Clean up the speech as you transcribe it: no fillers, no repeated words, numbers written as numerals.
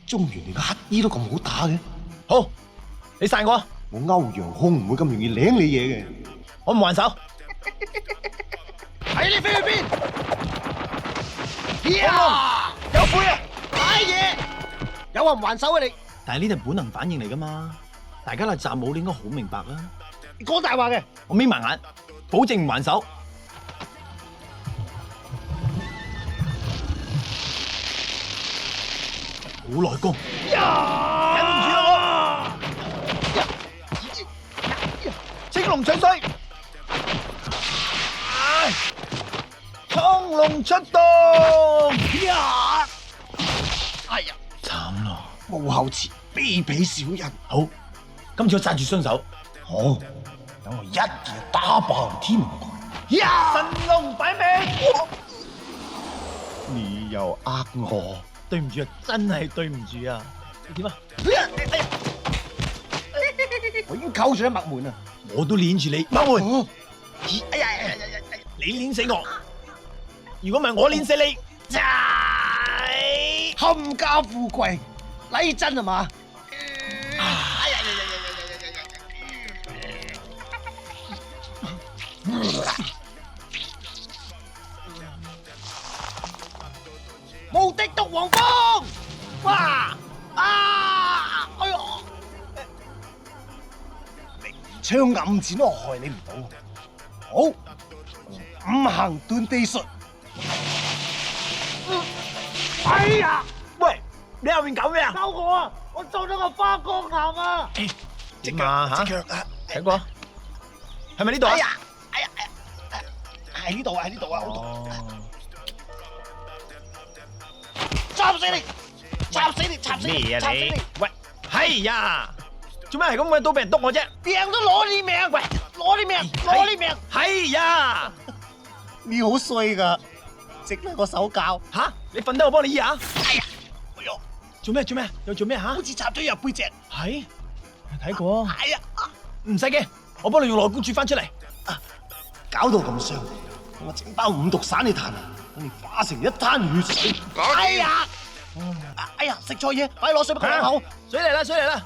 中原嚟個乞衣都咁好打嘅，好，你殺我，我歐陽空唔會咁容易領你嘢嘅。我唔還手。睇你飛去邊？呀！有悔啊！買嘢，有話唔還手啊你？但係呢啲係本能反應嚟噶嘛，大家都係習武，你應該好明白啦。你講大話嘅。我眯埋眼，保證唔還手。好內功，忍唔住啦我！青龍取水，蒼龍出動。哎呀，慘咯！冇後詞，卑鄙小人。好，今次我揸住雙手。好，等我一夜打爆天門關。神龍擺命！你又呃我？對唔住啊，真係對唔住啊！你點啊？我已經扣住咗墨門啦。我都鏈住你，馬門，哎呀哎呀哎呀！你鏈死我！如果唔係我鏈死你，就冚家富貴，禮真係嘛？哎呀呀呀呀無敵毒黃蜂！哇！啊！哎呦！槍暗箭都害你唔到。好，五行斷地術。哎呀！喂，你後面搞咩啊？救我啊！我中咗個花崗岩啊！點啊吓？睇過？係咪呢度啊？哎呀！哎呀！喺呢度啊！喺呢度啊！好痛！哦，插死你！插死你！插死你！咩啊你插死你！？喂，係呀，做咩係咁嘅刀俾人督我啫？病都攞你命！喂，攞你命！攞你命！係呀，你好衰噶，值得個手教。吓，你瞓低我幫你醫下。哎呀！哎呦！做咩？做咩？又做咩吓？好似插咗入背脊。係，睇過。哎呀！唔使驚，我幫你用內功煮翻出嚟。搞到咁傷，我整包五毒散你啖，等你化成一灘血水。哎呀！哎呀！食錯嘢，快攞水俾佢口。水嚟啦，水嚟啦！